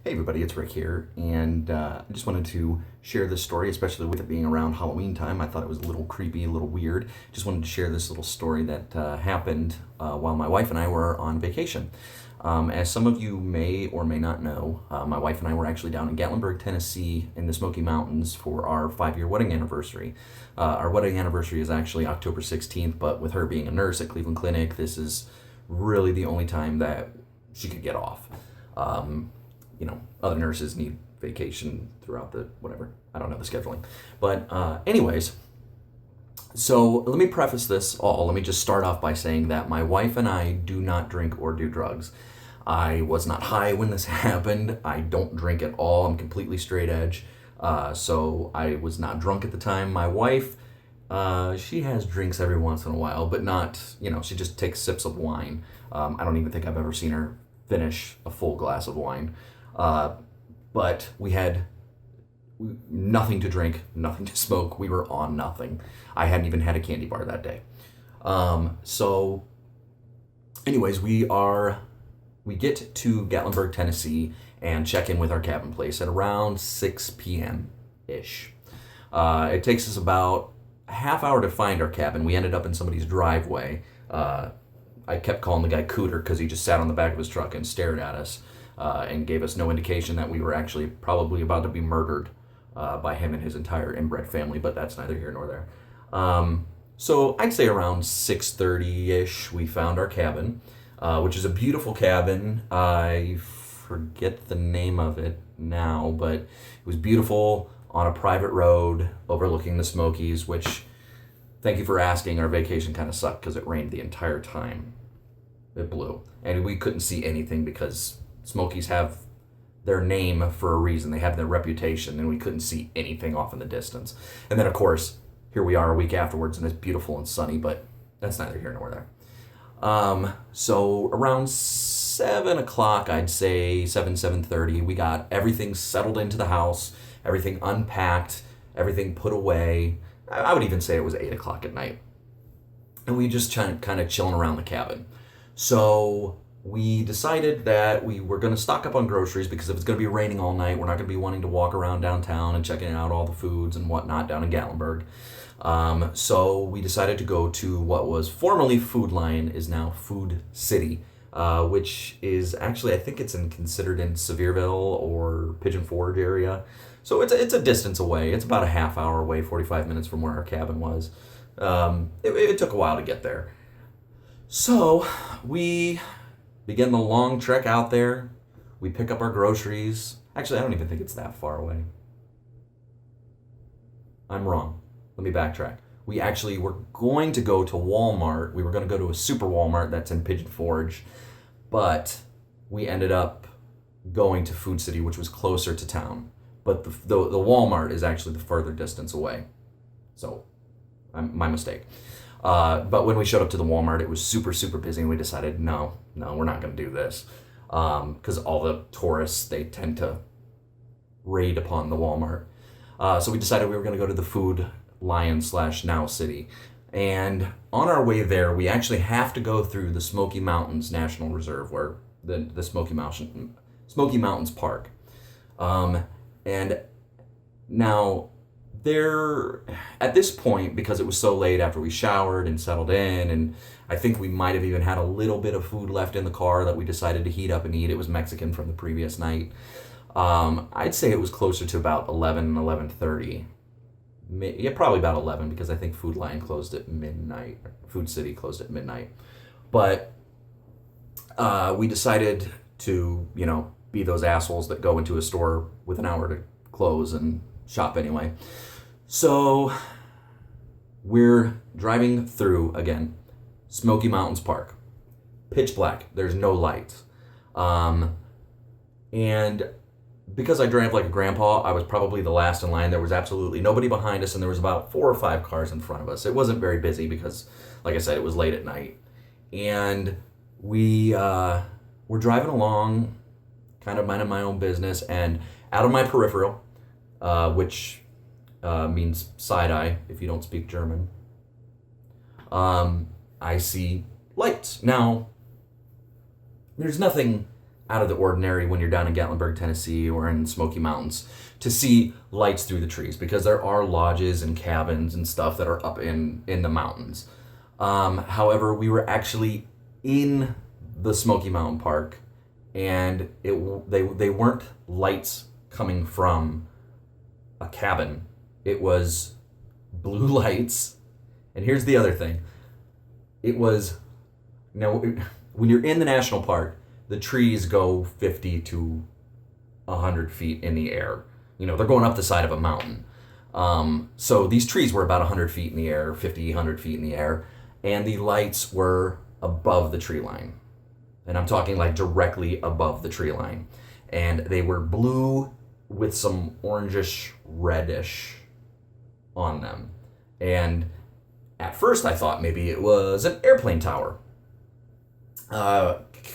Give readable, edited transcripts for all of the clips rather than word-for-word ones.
Hey everybody, it's Rick here, and I just wanted to share this story, especially with it being around Halloween time. I thought it was a little creepy, a little weird. Just wanted to share this little story that happened while my wife and I were on vacation. As some of you may or may not know, my wife and I were actually down in Gatlinburg, Tennessee, in the Smoky Mountains for our 5-year wedding anniversary. Our wedding anniversary is actually October 16th, but with her being a nurse at Cleveland Clinic, this is really the only time that she could get off. Other nurses need vacation throughout the whatever. I don't know the scheduling. But anyways, so let me preface this all. Let me just start off by saying that my wife and I do not drink or do drugs. I was not high when this happened. I don't drink at all. I'm completely straight edge. So I was not drunk at the time. My wife, she has drinks every once in a while, but not, she just takes sips of wine. I don't even think I've ever seen her finish a full glass of wine. But we had nothing to drink, nothing to smoke. We were on nothing. I hadn't even had a candy bar that day. So anyways, we get to Gatlinburg, Tennessee and check in with our cabin place at around 6 p.m. ish. It takes us about a half hour to find our cabin. We ended up in somebody's driveway. I kept calling the guy Cooter because he just sat on the back of his truck and stared at us. And gave us no indication that we were actually probably about to be murdered by him and his entire inbred family, but that's neither here nor there. So I'd say around 6:30-ish, we found our cabin, which is a beautiful cabin. I forget the name of it now, but it was beautiful on a private road overlooking the Smokies, which, thank you for asking, our vacation kind of sucked because it rained the entire time. It blew. And we couldn't see anything because Smokies have their name for a reason. They have their reputation, and we couldn't see anything off in the distance. And then, of course, here we are a week afterwards, and it's beautiful and sunny, but that's neither here nor there. So around 7 o'clock, I'd say 7:30, we got everything settled into the house, everything unpacked, everything put away. I would even say it was 8 o'clock at night. And we just kind of chilling around the cabin. So we decided that we were going to stock up on groceries because if it's going to be raining all night, we're not going to be wanting to walk around downtown and checking out all the foods and whatnot down in Gatlinburg. So we decided to go to what was formerly Food Lion, is now Food City, which is actually, I think it's considered in Sevierville or Pigeon Forge area. So it's a distance away. It's about a half hour away, 45 minutes from where our cabin was. It took a while to get there. So we begin the long trek out there. We pick up our groceries. Actually, I don't even think it's that far away. I'm wrong. Let me backtrack. We actually were going to go to Walmart. We were going to go to a super Walmart that's in Pigeon Forge, but we ended up going to Food City, which was closer to town. But the Walmart is actually the further distance away. So, my mistake. But when we showed up to the Walmart, it was super, super busy, and we decided, no, we're not going to do this. Because all the tourists, they tend to raid upon the Walmart. So we decided we were going to go to the Food Lion / Now City. And on our way there, we actually have to go through the Smoky Mountains National Reserve, where the Smoky Mountains Park. And now, there, at this point, because it was so late after we showered and settled in, and I think we might have even had a little bit of food left in the car that we decided to heat up and eat. It was Mexican from the previous night. I'd say it was closer to about 11:30. Yeah, probably about 11, because I think Food Lion closed at midnight. Food City closed at midnight. But we decided to, be those assholes that go into a store with an hour to close and shop anyway. So we're driving through, again, Smoky Mountains Park. Pitch black. There's no lights. And because I drank like a grandpa, I was probably the last in line. There was absolutely nobody behind us, and there was about 4 or 5 cars in front of us. It wasn't very busy because, like I said, it was late at night. And we were driving along, kind of minding my own business, and out of my peripheral, which means side eye if you don't speak German, I see lights. Now, there's nothing out of the ordinary when you're down in Gatlinburg, Tennessee, or in Smoky Mountains to see lights through the trees, because there are lodges and cabins and stuff that are up in the mountains. However, we were actually in the Smoky Mountain Park, and they weren't lights coming from a cabin. It was blue lights. And here's the other thing. It was, when you're in the national park, the trees go 50 to 100 feet in the air. They're going up the side of a mountain. So these trees were about 100 feet in the air, 50, 100 feet in the air, and the lights were above the tree line. And I'm talking like directly above the tree line. And they were blue with some orangish, reddish on them. And at first I thought maybe it was an airplane tower.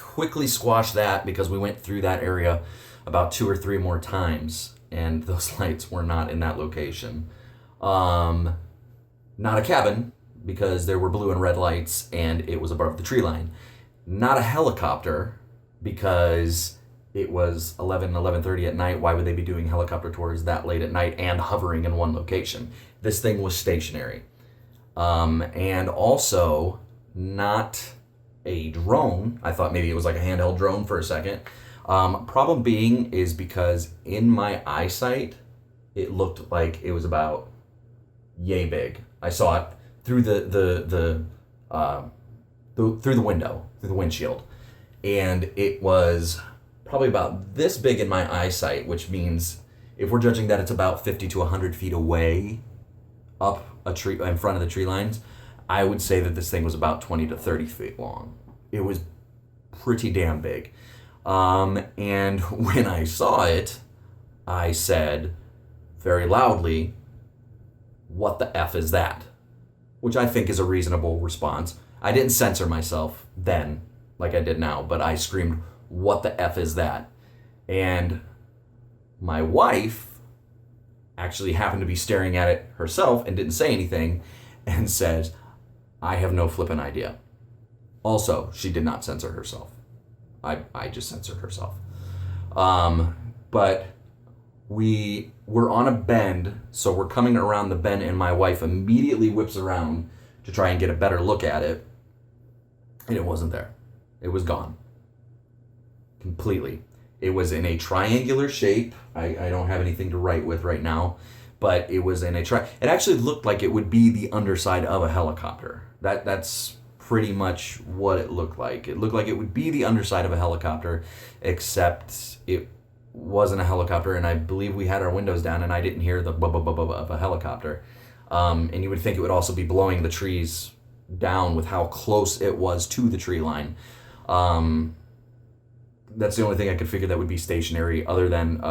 Quickly squashed that because we went through that area about 2 or 3 more times, and those lights were not in that location. Not a cabin, because there were blue and red lights and it was above the tree line. Not a helicopter, because it was 11:30 at night. Why would they be doing helicopter tours that late at night and hovering in one location? This thing was stationary. And also not a drone. I thought maybe it was like a handheld drone for a second. Problem being is because in my eyesight, it looked like it was about yay big. I saw it through the window, through the windshield, and it was probably about this big in my eyesight, which means if we're judging that it's about 50 to 100 feet away up a tree in front of the tree lines, I would say that this thing was about 20 to 30 feet long. It was pretty damn big. And when I saw it, I said very loudly, "What the F is that?" Which I think is a reasonable response. I didn't censor myself then like I did now, but I screamed, "What the F is that?" And my wife actually happened to be staring at it herself and didn't say anything, and says, "I have no flippin' idea." Also, she did not censor herself. I just censored herself. But we were on a bend, so we're coming around the bend, and my wife immediately whips around to try and get a better look at it, and it wasn't there. It was gone. Completely. It was in a triangular shape. I don't have anything to write with right now, but it was in a it actually looked like it would be the underside of a helicopter. That's pretty much what it looked like. It looked like it would be the underside of a helicopter, except it wasn't a helicopter, and I believe we had our windows down, and I didn't hear the bub of a helicopter. And you would think it would also be blowing the trees down with how close it was to the tree line. That's the only thing I could figure that would be stationary, other than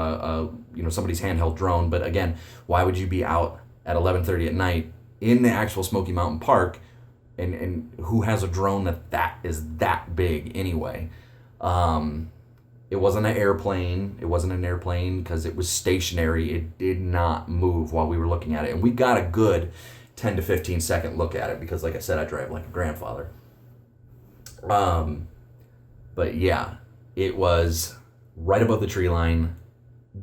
somebody's handheld drone. But again, why would you be out at 11:30 at night in the actual Smoky Mountain Park, and who has a drone that is that big anyway? It wasn't an airplane. It wasn't an airplane because it was stationary. It did not move while we were looking at it, and we got a good 10 to 15 second look at it because, like I said, I drive like a grandfather. But yeah, it was right above the tree line,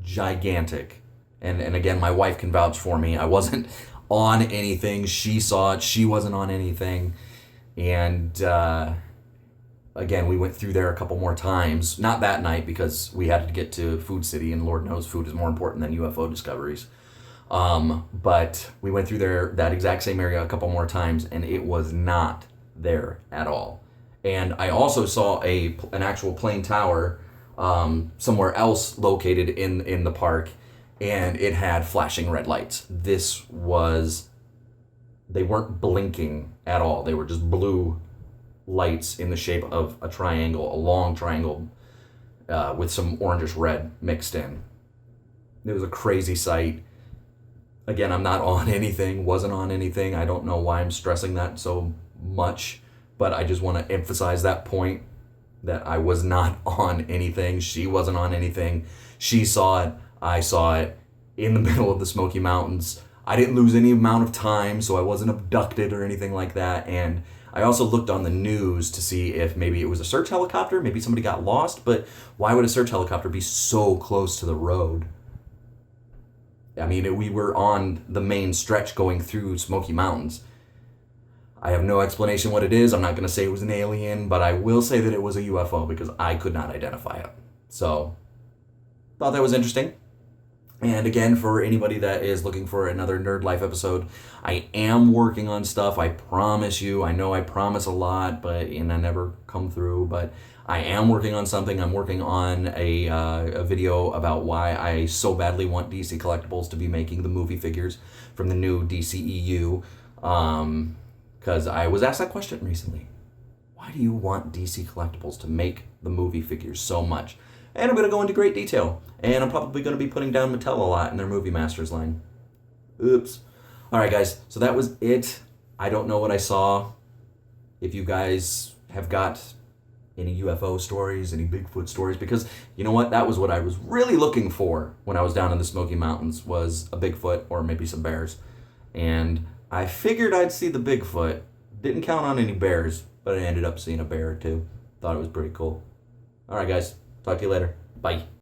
gigantic. And again, my wife can vouch for me. I wasn't on anything. She saw it. She wasn't on anything. And again, we went through there a couple more times. Not that night because we had to get to Food City, and Lord knows food is more important than UFO discoveries. But we went through there, that exact same area, a couple more times, and it was not there at all. And I also saw an actual plane tower somewhere else located in the park, and it had flashing red lights. They weren't blinking at all. They were just blue lights in the shape of a triangle, a long triangle with some orangish red mixed in. It was a crazy sight. Again, I'm not on anything, wasn't on anything. I don't know why I'm stressing that so much, but I just want to emphasize that point that I was not on anything. She wasn't on anything. She saw it. I saw it in the middle of the Smoky Mountains. I didn't lose any amount of time, so I wasn't abducted or anything like that, and I also looked on the news to see if maybe it was a search helicopter, maybe somebody got lost, but why would a search helicopter be so close to the road? I mean, we were on the main stretch going through Smoky Mountains. I have no explanation what it is. I'm not going to say it was an alien, but I will say that it was a UFO because I could not identify it. So, thought that was interesting. And again, for anybody that is looking for another Nerd Life episode, I am working on stuff. I promise you. I know I promise a lot, and I never come through. But I am working on something. I'm working on a video about why I so badly want DC Collectibles to be making the movie figures from the new DCEU. Because I was asked that question recently. Why do you want DC Collectibles to make the movie figures so much? And I'm going to go into great detail. And I'm probably going to be putting down Mattel a lot in their Movie Masters line. Oops. Alright guys, so that was it. I don't know what I saw. If you guys have got any UFO stories, any Bigfoot stories, because you know what? That was what I was really looking for when I was down in the Smoky Mountains, was a Bigfoot or maybe some bears. And I figured I'd see the Bigfoot. Didn't count on any bears, but I ended up seeing a bear or two. Thought it was pretty cool. Alright guys. Talk to you later. Bye.